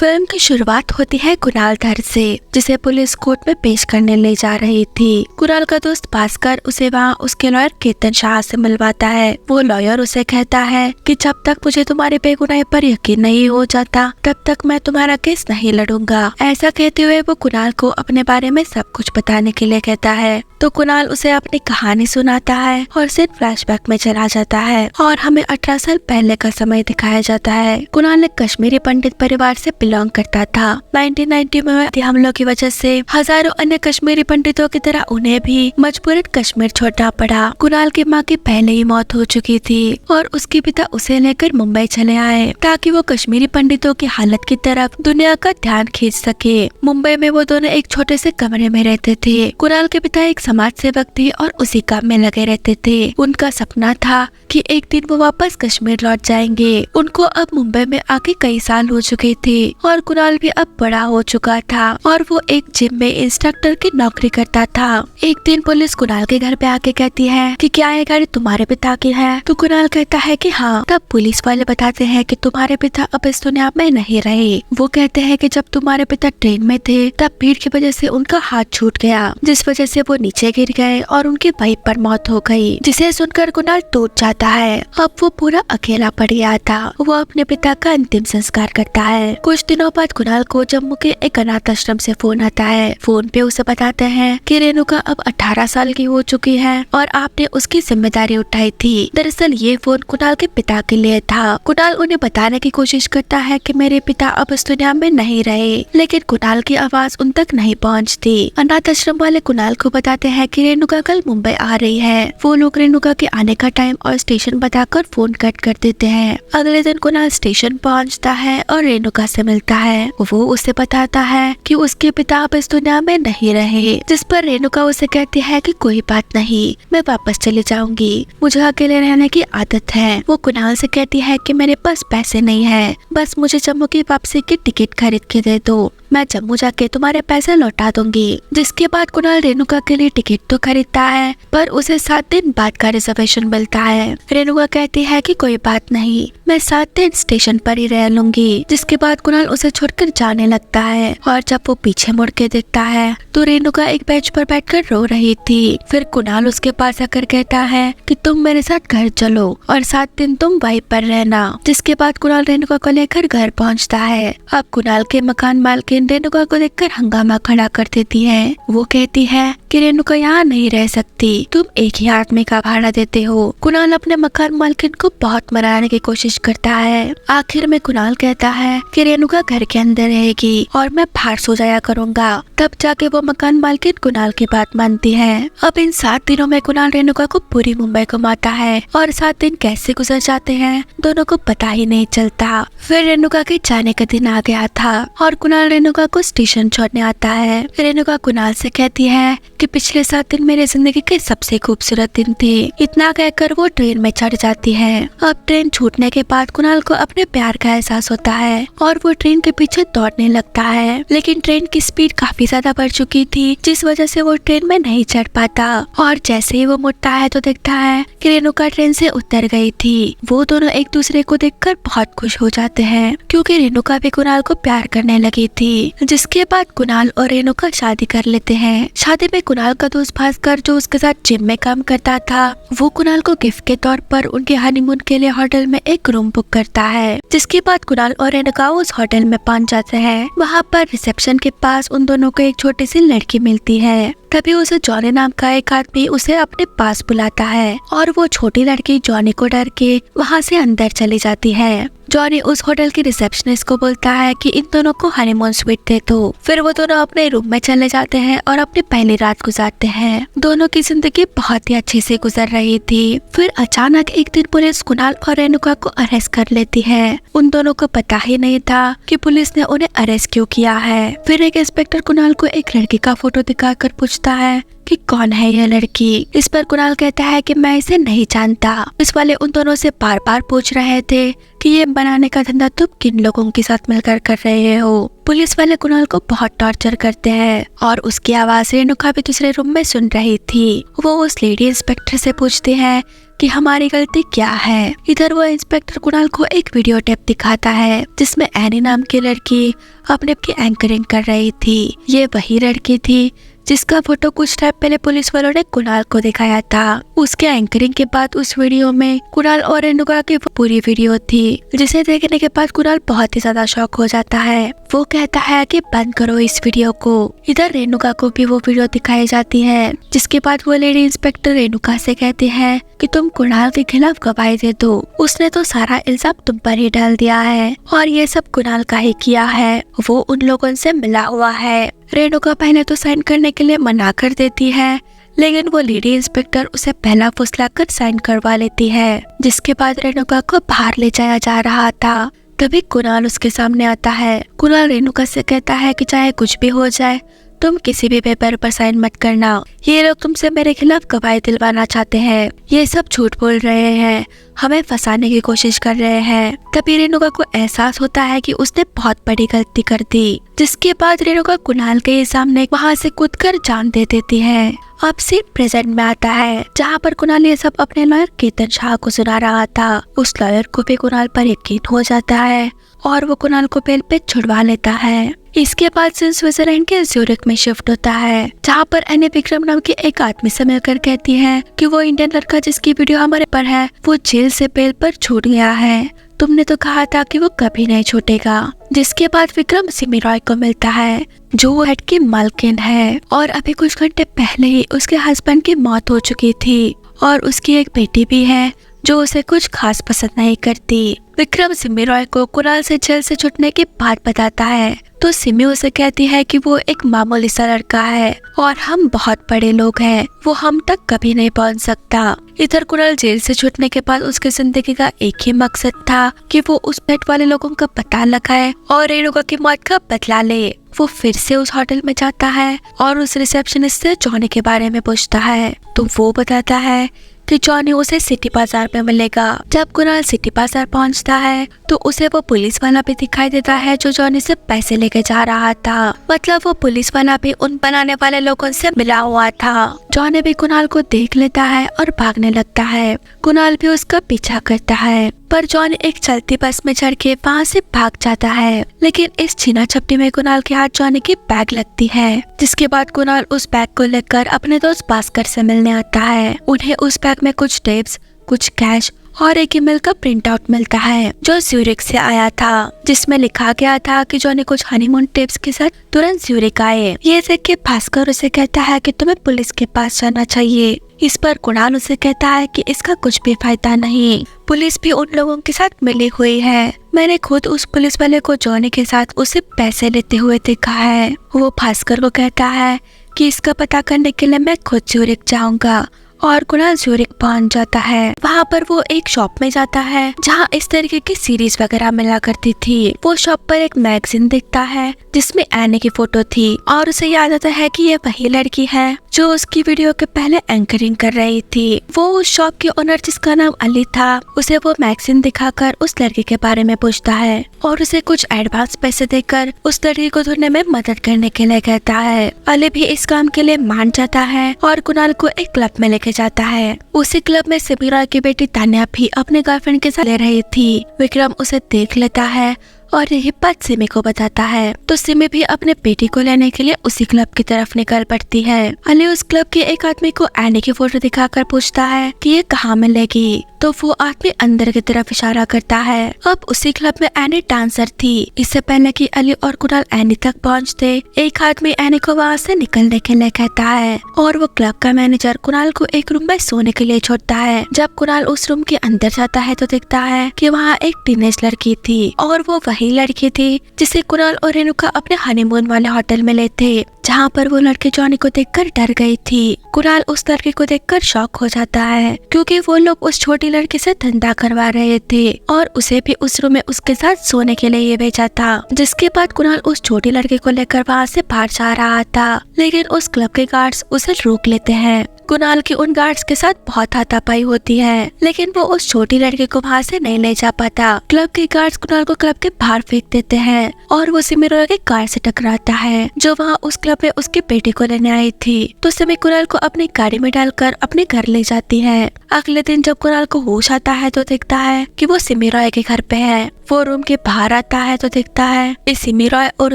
Film की शुरुआत होती है कुणाल धर से, जिसे पुलिस कोर्ट में पेश करने ले जा रही थी। कुणाल का दोस्त भास्कर उसे वहाँ उसके लॉयर केतन शाह से मिलवाता है। वो लॉयर उसे कहता है कि जब तक मुझे तुम्हारे बेगुनाही पर यकीन नहीं हो जाता तब तक मैं तुम्हारा केस नहीं लड़ूंगा। ऐसा कहते हुए वो कुणाल को अपने बारे में सब कुछ बताने के लिए कहता है। तो कुणाल उसे अपनी कहानी सुनाता है और सिर्फ फ्लैशबैक में चला जाता है और हमें 18 साल पहले का समय दिखाया जाता है। कुणाल एक कश्मीरी पंडित परिवार से बिलोंग करता था। 1990 में हमलों की वजह से हजारों अन्य कश्मीरी पंडितों की तरह उन्हें भी मजबूरन कश्मीर छोड़ना पड़ा। कुणाल की माँ की पहले ही मौत हो चुकी थी और उसके पिता उसे लेकर मुंबई चले आए ताकि वो कश्मीरी पंडितों की हालत की तरफ दुनिया का ध्यान खींच सके। मुंबई में वो दोनों एक छोटे से कमरे में रहते थे। कुणाल के पिता एक समाज सेवक थे और उसी काम में लगे रहते थे। उनका सपना था कि एक दिन वो वापस कश्मीर लौट जाएंगे। उनको अब मुंबई में आके कई साल हो चुके थे और कुणाल भी अब बड़ा हो चुका था और वो एक जिम में इंस्ट्रक्टर की नौकरी करता था। एक दिन पुलिस कुणाल के घर पे आके कहती है कि क्या ये गाड़ी तुम्हारे पिता की है? तो कुणाल कहता है कि हाँ। तब पुलिस वाले बताते हैं कि तुम्हारे पिता अब इस दुनिया में नहीं रहे। वो कहते हैं कि जब तुम्हारे पिता ट्रेन में थे तब भीड़ की वजह से उनका हाथ छूट गया, जिस वजह से वो नीचे गिर गए और उनकी वहीं पर मौत हो गई, जिसे सुनकर कुणाल टूट जाता है। अब वो पूरा अकेला पड़ गया था। वो अपने पिता का अंतिम संस्कार करता है। कुछ दिनों बाद कुणाल को जम्मू के एक अनाथ आश्रम से फोन आता है। फोन पे उसे बताते हैं कि रेणुका अब 18 साल की हो चुकी है और आपने उसकी जिम्मेदारी उठाई थी। दरअसल ये फोन कुणाल के पिता के लिए था। कुणाल उन्हें बताने की कोशिश करता है कि मेरे पिता अब इस दुनिया में नहीं रहे, लेकिन कुणाल की आवाज उन तक नहीं पहुंचती। अनाथ आश्रम वाले कुणाल को बताते हैं कि रेणुका कल मुंबई आ रही है। वो लोग रेणुका के आने का टाइम और स्टेशन बताकर फोन कट कर देते हैं। अगले दिन कुणाल स्टेशन पहुंचता है और रेणुका से मिलता है। वो उसे बताता है कि उसके पिता अब इस दुनिया में नहीं रहे, जिस पर रेणुका उसे कहती है कि कोई बात नहीं, मैं वापस चली जाऊंगी, मुझे अकेले रहने की आदत है। वो कुणाल से कहती है कि मेरे पास पैसे नहीं है, बस मुझे जम्मू की वापसी की टिकट खरीद के दे दो, मैं जम्मू जाके तुम्हारे पैसे लौटा दूंगी। जिसके बाद कुणाल रेणुका के लिए टिकट तो खरीदता है पर उसे 7 दिन बाद का रिजर्वेशन मिलता है। रेणुका कहती है कि कोई बात नहीं, मैं 7 दिन स्टेशन पर ही रह लूंगी। जिसके बाद कुणाल उसे छोड़कर जाने लगता है और जब वो पीछे मुड़ के देखता है तो रेणुका एक बेंच पर बैठकर रो रही थी। फिर कुणाल उसके पास आकर कहता है कि तुम मेरे साथ घर चलो और 7 दिन तुम वहीं पर रहना। जिसके बाद कुणाल रेणुका को लेकर घर पहुँचता है। अब कुणाल के मकान मालकिन रेणुका को देखकर हंगामा खड़ा कर देती है। वो कहती है कि रेणुका यहाँ नहीं रह सकती, तुम एक ही आदमी का भाड़ा देते हो। कुणाल अपने मकान मालकिन को बहुत मनाने की कोशिश करता है। आखिर में कुणाल कहता है कि रेणुका घर के अंदर रहेगी और मैं बाहर सो जाया करूँगा। तब जाके वो मकान मालकिन कुणाल की बात मानती है। अब इन 7 दिनों में कुणाल रेणुका को पूरी मुंबई घुमाता है और 7 दिन कैसे गुजर जाते हैं दोनों को पता ही नहीं चलता। फिर रेणुका के जाने का दिन आ गया था और कुणाल रेणुका को स्टेशन छोड़ने आता है। रेणुका कुणाल से कहती है कि पिछले 7 दिन मेरे जिंदगी के सबसे खूबसूरत दिन थे। इतना कहकर वो ट्रेन में चढ़ जाती है। अब ट्रेन छूटने के बाद कुणाल को अपने प्यार का एहसास होता है और वो ट्रेन के पीछे दौड़ने लगता है, लेकिन ट्रेन की स्पीड काफी ज्यादा बढ़ चुकी थी, जिस वजह से वो ट्रेन में नहीं चढ़ पाता। और जैसे ही वो मुड़ता है तो देखता है कि रेणुका ट्रेन से उतर गई थी। वो दोनों एक दूसरे को देखकर बहुत खुश हो जाते हैं क्योंकि रेणुका भी कुणाल को प्यार करने लगी थी। जिसके बाद कुणाल और रेणुका शादी कर लेते हैं। शादी में कुणाल का दोस्त भास्कर जो उसके साथ जिम में काम करता था, वो कुणाल को गिफ्ट के तौर पर उनके हनीमून के लिए होटल में एक रूम बुक करता है। जिसके बाद कुणाल और रेणुका उस होटल में पहुंच जाते हैं। वहाँ पर रिसेप्शन के पास उन दोनों को एक छोटी सी लड़की मिलती है। तभी उसे जॉनी नाम का एक आदमी उसे अपने पास बुलाता है और वो छोटी लड़की जॉनी को डर के वहाँ से अंदर चली जाती है। जॉनी उस होटल की रिसेप्शनिस्ट को बोलता है कि इन दोनों को हनीमून स्वीट दे दो। फिर वो दोनों अपने रूम में चले जाते हैं और अपनी पहली रात गुजारते हैं। दोनों की जिंदगी बहुत ही अच्छे से गुजर रही थी। फिर अचानक एक दिन पुलिस कुणाल और रेणुका को अरेस्ट कर लेती है। उन दोनों को पता ही नहीं था कि पुलिस ने उन्हें अरेस्ट क्यों किया है। फिर एक इंस्पेक्टर कुणाल को एक लड़की का फोटो दिखाकर पूछता है कि कौन है यह लड़की। इस पर कुणाल कहता है कि मैं इसे नहीं जानता। पुलिस वाले उन दोनों से बार बार पूछ रहे थे कि ये बनाने का धंधा तुम किन लोगों के साथ मिलकर कर रहे हो। पुलिस वाले कुणाल को बहुत टॉर्चर करते हैं और उसकी आवाज रेणुका भी दूसरे रूम में सुन रही थी। वो उस लेडी इंस्पेक्टर से पूछती है कि हमारी गलती क्या है। इधर वो इंस्पेक्टर कुणाल को एक वीडियो टेप दिखाता है जिसमें एनी नाम की लड़की अपने की एंकरिंग कर रही थी। ये वही लड़की थी जिसका फोटो कुछ टाइम पहले पुलिस वालों ने कुणाल को दिखाया था। उसके एंकरिंग के बाद उस वीडियो में कुणाल और रेणुका की पूरी वीडियो थी, जिसे देखने के बाद कुणाल बहुत ही ज्यादा शॉक हो जाता है। वो कहता है कि बंद करो इस वीडियो को। इधर रेणुका को भी वो वीडियो दिखाई जाती है, जिसके बाद वो लेडी इंस्पेक्टर रेणुका से कहती है कि तुम कुणाल के खिलाफ गवाही दे दो। उसने तो सारा इल्जाम तुम पर ही डाल दिया है और ये सब कुणाल का ही किया है। वो उन लोगों से मिला हुआ है। रेणुका पहले तो साइन करने के लिए मना कर देती है, लेकिन वो लेडी इंस्पेक्टर उसे पहला फुसलाकर साइन करवा लेती है। जिसके बाद रेणुका को बाहर ले जाया जा रहा था, तभी कुणाल उसके सामने आता है। कुणाल रेणुका से कहता है कि चाहे कुछ भी हो जाए तुम किसी भी पेपर पर साइन मत करना। ये लोग तुमसे मेरे खिलाफ गवाही दिलवाना चाहते हैं। ये सब झूठ बोल रहे हैं, हमें फंसाने की कोशिश कर रहे हैं। तभी रेणुका को एहसास होता है कि उसने बहुत बड़ी गलती कर दी। जिसके बाद रेणुका कुणाल के सामने वहाँ से कूदकर जान दे देती है। अब सीन प्रेजेंट में आता है, जहाँ पर कुणाल ये सब अपने लॉयर केतन शाह को सुना रहा था। उस लॉयर को भी कुणाल पर यकीन हो जाता है और वो कुणाल को बेल पे छुड़वा लेता है। इसके बाद सीन स्विट्जरलैंड के ज्यूरिख में शिफ्ट होता है, जहाँ पर एनी विक्रम नाम की एक आदमी से मिलकर कहती है कि वो इंडियन लड़का जिसकी वीडियो हमारे पर है वो जेल से बेल पर छूट गया है। तुमने तो कहा था कि वो कभी नहीं छूटेगा। जिसके बाद विक्रम सिमी रॉय को मिलता है, जो वो हेड की मालकिन है और अभी कुछ घंटे पहले ही उसके हस्बैंड की मौत हो चुकी थी और उसकी एक बेटी भी है जो उसे कुछ खास पसंद नहीं करती। विक्रम सिमी रॉय को कुणाल से जेल से छूटने की बात बताता है, तो सिमी उसे कहती है कि वो एक मामूली सा लड़का है और हम बहुत बड़े लोग हैं, वो हम तक कभी नहीं पहुंच सकता। इधर कुणाल जेल से छूटने के बाद उसकी जिंदगी का एक ही मकसद था कि वो उस पेट वाले लोगों का पता लगाए और रेणुका की मौत का बदला ले। वो फिर से उस होटल में जाता है और उस रिसेप्शनिस्ट से जॉनी के बारे में पूछता है, तो वो बताता है कि जॉनी उसे सिटी बाजार में मिलेगा। जब कुणाल सिटी बाजार पहुंचता है तो उसे वो पुलिस वाला भी दिखाई देता है जो जॉनी से पैसे लेके जा रहा था। मतलब वो पुलिस वाला भी उन बनाने वाले लोगों से मिला हुआ था। जॉनी भी कुणाल को देख लेता है और भागने लगता है। कुणाल भी उसका पीछा करता है, पर जॉनी एक चलती बस में चढ़ के वहाँ से भाग जाता है। लेकिन इस छीना झपटी में कुणाल के हाथ जॉनी की बैग लगती है। जिसके बाद कुणाल उस बैग को लेकर अपने दोस्त भास्कर से मिलने आता है। उन्हें उस बैग में कुछ टेप्स, कुछ कैश और एक ईमेल का प्रिंट आउट मिलता है जो ज्यूरिख से आया था, जिसमें लिखा गया था कि जॉनी कुछ हनीमून टिप्स के साथ तुरंत ज्यूरिख आए। ये देख के भास्कर उसे कहता है कि तुम्हें पुलिस के पास जाना चाहिए। इस पर कुणाल उसे कहता है कि इसका कुछ भी फायदा नहीं, पुलिस भी उन लोगों के साथ मिली हुई है। मैंने खुद उस पुलिस वाले को जॉनी के साथ उसे पैसे लेते हुए देखा है। वो भास्कर को कहता है कि इसका पता करने के लिए मैं खुद ज्यूरिख जाऊंगा और कुणाल ज्यूरिख पहुंच जाता है। वहाँ पर वो एक शॉप में जाता है जहाँ इस तरीके की सीरीज वगैरह मिला करती थी। वो शॉप पर एक मैगजीन दिखता है जिसमें एनी की फोटो थी और उसे याद आता है कि ये वही लड़की है जो उसकी वीडियो के पहले एंकरिंग कर रही थी। वो उस शॉप के ओनर जिसका नाम अली था, उसे वो मैगजीन दिखाकर उस लड़की के बारे में पूछता है और उसे कुछ एडवांस पैसे देकर उस लड़की को ढूंढने में मदद करने के लिए कहता है। अली भी इस काम के लिए मान जाता है और कुणाल को एक क्लब में लेके जाता है। उसी क्लब में सिमी रॉय की बेटी तान्या भी अपने गर्लफ्रेंड के साथ ले रही थी। विक्रम उसे देख लेता है और यही बात सिमी को बताता है, तो सिमी भी अपने बेटी को लेने के लिए उसी क्लब की तरफ निकल पड़ती है। अली उस क्लब के एक आदमी को एनी की फोटो दिखाकर पूछता है कि ये कहाँ मिलेगी, तो वो आदमी अंदर की तरफ इशारा करता है। अब उसी क्लब में एनी डांसर थी। इससे पहले कि अली और कुणाल एनी तक पहुंचते, एक आदमी एनी को वहाँ से निकलने के लिए कहता है और वो क्लब का मैनेजर कुणाल को एक रूम में सोने के लिए छोड़ता है। जब कुणाल उस रूम के अंदर जाता है तो देखता है कि वहाँ एक टीनेज लड़की थी और वो वही वही लड़की थी जिसे कुणाल और रेणुका अपने हनीमून वाले होटल में ले थे, जहाँ पर वो लड़के जॉनी को देखकर डर गई थी। कुणाल उस लड़के को देखकर शॉक हो जाता है क्योंकि वो लोग उस छोटी लड़की से धंधा करवा रहे थे और उसे भी उस रूम में उसके साथ सोने के लिए भेजा था। जिसके बाद कुणाल उस छोटी लड़के को लेकर वहाँ से बाहर जा रहा था, लेकिन उस क्लब के गार्ड्स उसे रोक लेते हैं। कुणाल की उन गार्ड्स के साथ बहुत हाथापाई होती है, लेकिन वो उस छोटी लड़की को वहाँ से नहीं ले जा पाता। क्लब के गार्ड्स कुणाल को क्लब के बाहर फेंक देते हैं और वो सिमी रॉय के कार से टकराता है, जो वहाँ उस क्लब में उसकी बेटी को लेने आई थी। तो सिमी कुणाल को अपनी गाड़ी में डालकर अपने घर ले जाती है। अगले दिन जब कुणाल को होश आता है तो देखता है कि वो सिमी रॉय के घर पे है। वो रूम के बाहर आता है तो देखता है कि सिमी रॉय और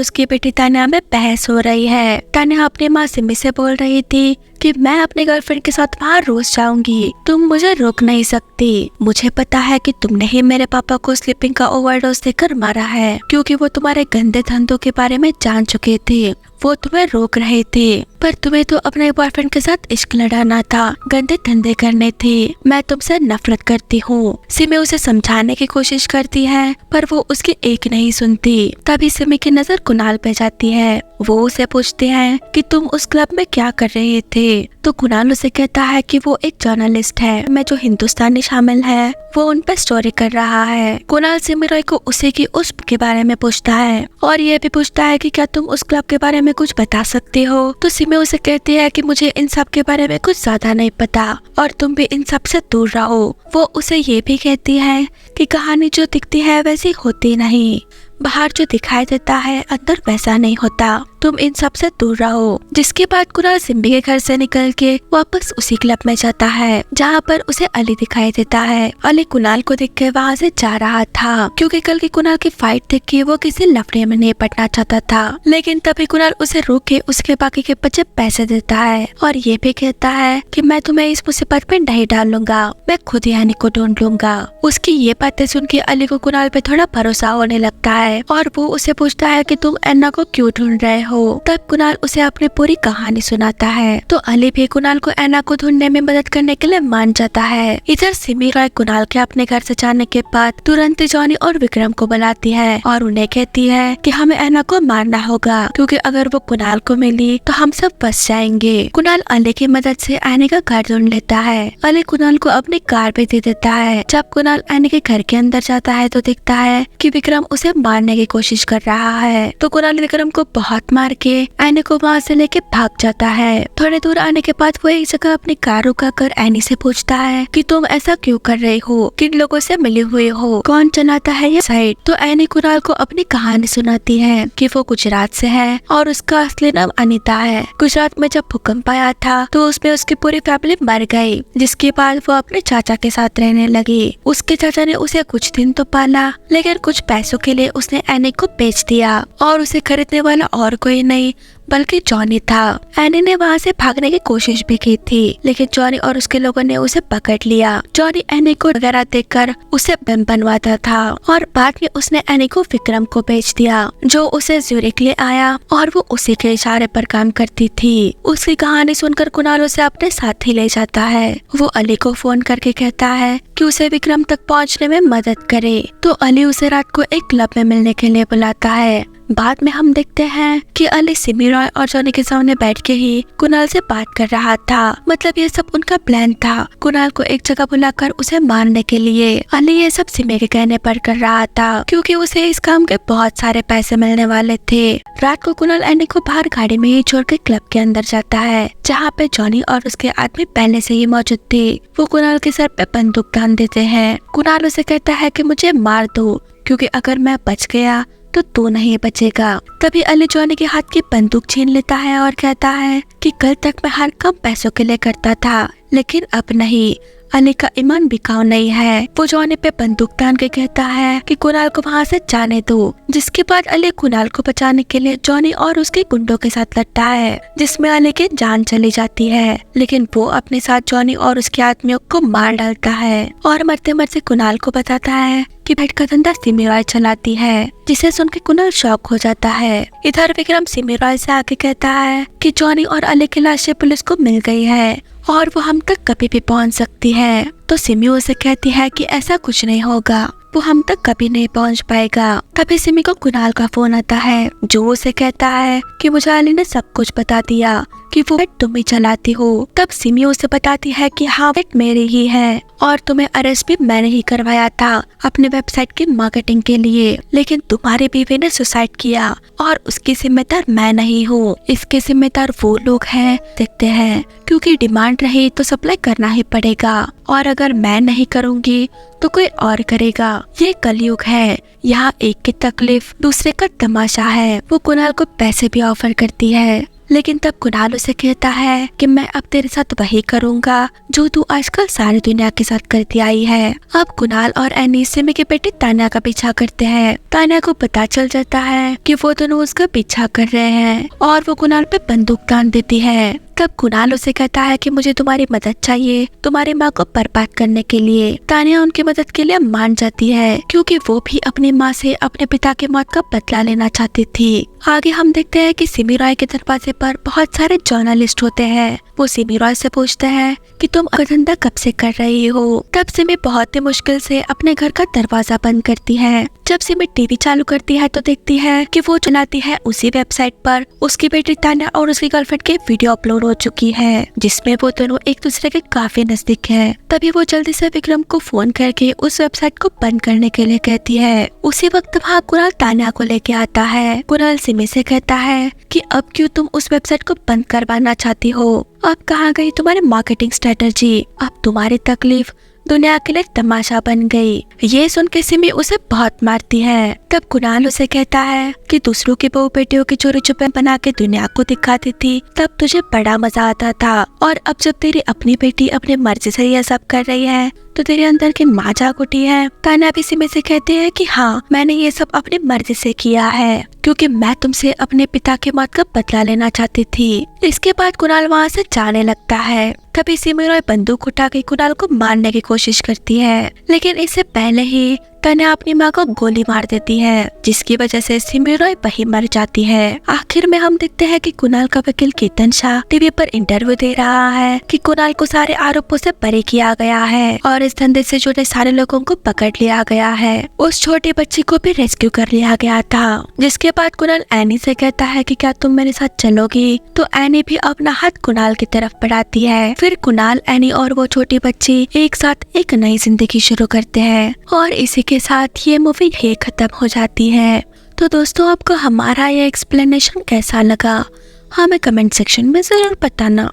उसकी बेटी तान्या में बहस हो रही है। तान्या अपनी माँ सिमी से बोल रही थी कि मैं अपने गर्लफ्रेंड के साथ वहाँ रोज जाऊंगी, तुम मुझे रोक नहीं सकती। मुझे पता है कि तुमने ही मेरे पापा को स्लीपिंग का ओवरडोज देकर मारा है, क्योंकि वो तुम्हारे गंदे धंधों के बारे में जान चुके थे। वो तुम्हें रोक रहे थे, पर तुम्हें तो अपने बॉयफ्रेंड के साथ इश्क लड़ाना था, गंदे धंधे करने थे। मैं तुमसे नफरत करती हूँ। सिमी उसे समझाने की कोशिश करती है, पर वो उसकी एक नहीं सुनती। तभी सिमी की नजर कुणाल पे जाती है। वो उसे पूछते हैं कि तुम उस क्लब में क्या कर रहे थे, तो कुणाल उसे कहता है कि वो एक जर्नलिस्ट है, मैं जो हिंदुस्तानी शामिल है वो उन पर स्टोरी कर रहा है। कुणाल सिमी रॉय को उसी की उस के बारे में पूछता है और ये भी पूछता है कि क्या तुम उस क्लब के बारे में कुछ बता सकते हो। तो सिमी उसे कहती है कि मुझे इन सब के बारे में कुछ ज्यादा नहीं पता और तुम भी इन सब से दूर रहो। वो उसे ये भी कहती है कि कहानी जो दिखती है वैसी होती नहीं, बाहर जो दिखाई देता है अंदर वैसा नहीं होता, तुम इन सब से दूर रहो। जिसके बाद कुणाल सिमी के घर से निकल के वापस उसी क्लब में जाता है जहाँ पर उसे अली दिखाई देता है। अली कुणाल को देख के वहाँ से जा रहा था क्योंकि कल की कुणाल की फाइट देख के वो किसी लफड़े में नहीं पड़ना चाहता था, लेकिन तभी कुणाल उसे रोक के उसके बाकी के बचे पैसे देता है और ये भी कहता है कि मैं तुम्हें इस मुसीबत में नहीं डालूंगा, मैं खुद ही यानी को ढूंढ लूंगा। उसकी ये बातें सुन के अली को कुणाल पे थोड़ा भरोसा होने लगता है और वो उसे पूछता है कि तुम अन्ना को क्यों ढूंढ रहे हो। तब कुणाल उसे अपनी पूरी कहानी सुनाता है तो अली भी कुणाल को अन्ना को ढूंढने में मदद करने के लिए मान जाता है। इधर सिमी रॉय कुणाल के अपने घर से जाने के बाद तुरंत जॉनी और विक्रम को बुलाती है और उन्हें कहती है कि हमें अन्ना को मारना होगा, क्योंकि अगर वो कुणाल को मिली तो हम सब बच जाएंगे। कुणाल अली की मदद से अन्ना का घर ढूंढ लेता है। अली कुणाल को अपनी कार भी दे देता है। जब कुणाल अन्ना के घर के अंदर जाता है तो देखता है कि विक्रम उसे मारने की कोशिश कर रहा है। तो कुणाल विक्रम को बहुत मार के एनी को वहाँ से लेके भाग जाता है। थोड़ी दूर आने के बाद वो एक जगह अपनी कार रुका कर एनी से पूछता है कि तुम ऐसा क्यों कर रही हो, किन लोगों से मिली हुई हो, कौन चलाता है ये साइट। तो एनी कुणाल को अपनी कहानी सुनाती है कि वो गुजरात से है और उसका असली नाम अनीता है। गुजरात में जब भूकंप आया था तो उसमें उसकी पूरी फैमिली मर गई, जिसके बाद वो अपने चाचा के साथ रहने लगी। उसके चाचा ने उसे कुछ दिन तो पाला, लेकिन कुछ पैसों के लिए उसने एनी को बेच दिया और उसे खरीदने वाला और कोई नहीं बल्कि जॉनी था। एनी ने वहाँ से भागने की कोशिश भी की थी, लेकिन जॉनी और उसके लोगों ने उसे पकड़ लिया। जॉनी एनी को वगैरह देखकर उसे बम बनवाता था और बाद में उसने एनी को विक्रम को बेच दिया, जो उसे ज्यूरिख ले आया और वो उसी के इशारे पर काम करती थी। उसकी कहानी सुनकर कुणाल उसे अपने साथ ही ले जाता है। वो अली को फोन करके कहता है कि उसे विक्रम तक पहुँचने में मदद करे। तो अली उसे रात को एक क्लब में मिलने के लिए बुलाता है। बाद में हम देखते हैं कि अली सिमी रॉय और जॉनी के सामने बैठ के ही कुणाल से बात कर रहा था। मतलब ये सब उनका प्लान था, कुणाल को एक जगह बुलाकर उसे मारने के लिए। अली ये सब सिमी के कहने पर कर रहा था क्योंकि उसे इस काम के बहुत सारे पैसे मिलने वाले थे। रात को कुणाल एनी को बाहर गाड़ी में ही छोड़ के क्लब के अंदर जाता है, जहाँ पे जॉनी और उसके आदमी पहले से ही मौजूद थे। वो कुणाल के सर पे बंदूक तान देते हैं। कुणाल उसे कहता है कि मुझे मार दो, क्योंकि अगर मैं बच गया तो तू नहीं बचेगा। तभी अली जॉनी के हाथ की बंदूक छीन लेता है और कहता है कि कल तक मैं हर काम पैसों के लिए करता था, लेकिन अब नहीं। अली का ईमान बिकाऊ नहीं है। वो जॉनी पे बंदूक तान के कहता है कि कुणाल को वहाँ से जाने दो। जिसके बाद अली कुणाल को बचाने के लिए जॉनी और उसके गुंडों के साथ लड़ता है, जिसमें अली की जान चली जाती है, लेकिन वो अपने साथ जॉनी और उसके आदमियों को मार डालता है और मरते मरते कुणाल को बताता है कि भेंट का धंधा सिमी रॉय चलाती है, जिसे सुन के कुणाल शॉक हो जाता है। इधर विक्रम सिमी रॉय से आके कहता है कि जॉनी और अली की लाशें पुलिस को मिल गई है और वो हम तक कभी भी पहुंच सकती है। तो सिमी उसे कहती है कि ऐसा कुछ नहीं होगा, वो हम तक कभी नहीं पहुंच पाएगा। तभी सिमी को कुणाल का फोन आता है जो उसे कहता है कि मुझे अली ने सब कुछ बता दिया कि वो वेट तुम ही चलाती हो। तब सिमी उसे बताती है कि हाँ वेट मेरी ही है और तुम्हें अरेस्ट भी मैंने ही करवाया था अपने वेबसाइट की मार्केटिंग के लिए, लेकिन तुम्हारी बीवी ने सुसाइड किया और उसकी जिम्मेदार मैं नहीं हूँ। इसके जिम्मेदार वो लोग हैं देखते हैं, क्योंकि डिमांड रही तो सप्लाई करना ही पड़ेगा और अगर मैं नहीं करूँगी तो कोई और करेगा। ये कलयुग है, यहाँ एक की तकलीफ दूसरे का तमाशा है। वो कुणाल को पैसे भी ऑफर करती है, लेकिन तब कुणाल उसे कहता है कि मैं अब तेरे साथ वही करूंगा जो तू आजकल सारी दुनिया के साथ करती आई है। अब कुणाल और एनी सिमी के बेटे तान्या का पीछा करते हैं। तान्या को पता चल जाता है कि वो दोनों उसका पीछा कर रहे हैं और वो कुणाल पे बंदूक तान देती है। तब कुणाल उसे कहता है कि मुझे तुम्हारी मदद चाहिए तुम्हारी माँ को बर्बाद करने के लिए। तान्या उनकी मदद के लिए मान जाती है क्योंकि वो भी अपनी माँ से अपने पिता की मौत का बदला लेना चाहती थी। आगे हम देखते हैं कि सिमी रॉय के दरवाजे पर बहुत सारे जर्नलिस्ट होते हैं। वो सिमी रॉय से पूछते हैं कि तुम धंधा कब से कर रही हो। तब सिमी बहुत ही मुश्किल से अपने घर का दरवाजा बंद करती है। जब सिमी टीवी चालू करती है तो देखती है कि वो चलाती है उसी वेबसाइट पर उसकी बेटी तान्या और उसकी गर्लफ्रेंड की वीडियो अपलोड हो चुकी है जिसमें वो दोनों एक दूसरे के काफी नजदीक हैं। तभी वो जल्दी से विक्रम को फोन करके उस वेबसाइट को बंद करने के लिए कहती है। उसी वक्त वहाँ कुणाल तान्या को लेके आता है। कुणाल सिमी से कहता है कि अब क्यों तुम उस वेबसाइट को बंद करवाना चाहती हो, अब कहाँ गई तुम्हारी मार्केटिंग स्ट्रेटजी, अब तुम्हारी तकलीफ दुनिया के लिए तमाशा बन गई। ये सुन के सिमी उसे बहुत मारती है। तब कुणाल उसे कहता है कि दूसरों की बहू बेटियों की चोरी छुपे बना के दुनिया को दिखाती थी तब तुझे बड़ा मजा आता था, और अब जब तेरी अपनी बेटी अपनी मर्जी से यह सब कर रही है तो तेरे अंदर की माँ जाग उठी है। तान्या भी सिमी से कहते हैं कि हाँ मैंने ये सब अपनी मर्जी से किया है क्योंकि मैं तुमसे अपने पिता की मौत का बदला लेना चाहती थी। इसके बाद कुणाल वहाँ से जाने लगता है। तभी सिमी रॉय बंदूक उठा के कुणाल को मारने की कोशिश करती है, लेकिन इससे पहले ही तान्या अपनी माँ को गोली मार देती है जिसकी वजह से सिमी रॉय वही मर जाती है। आखिर में हम देखते हैं कि कुणाल का वकील केतन शाह टीवी पर इंटरव्यू दे रहा है कि कुणाल को सारे आरोपों से बरी किया गया है और इस धंधे से जुड़े सारे लोगों को पकड़ लिया गया है। उस छोटी बच्ची को भी रेस्क्यू कर लिया गया था। जिसके बाद कुणाल एनी से कहता है कि क्या तुम मेरे साथ चलोगी, तो एनी भी अपना हाथ कुणाल की तरफ बढ़ाती है। फिर कुणाल, एनी और वो छोटी बच्ची एक साथ एक नई जिंदगी शुरू करते हैं और इसी के साथ ये मूवी ही खत्म हो जाती है। तो दोस्तों आपको हमारा ये एक्सप्लेनेशन कैसा लगा हमें कमेंट सेक्शन में जरूर बताना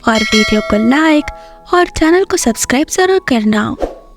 और वीडियो को लाइक और चैनल को सब्सक्राइब जरूर करना।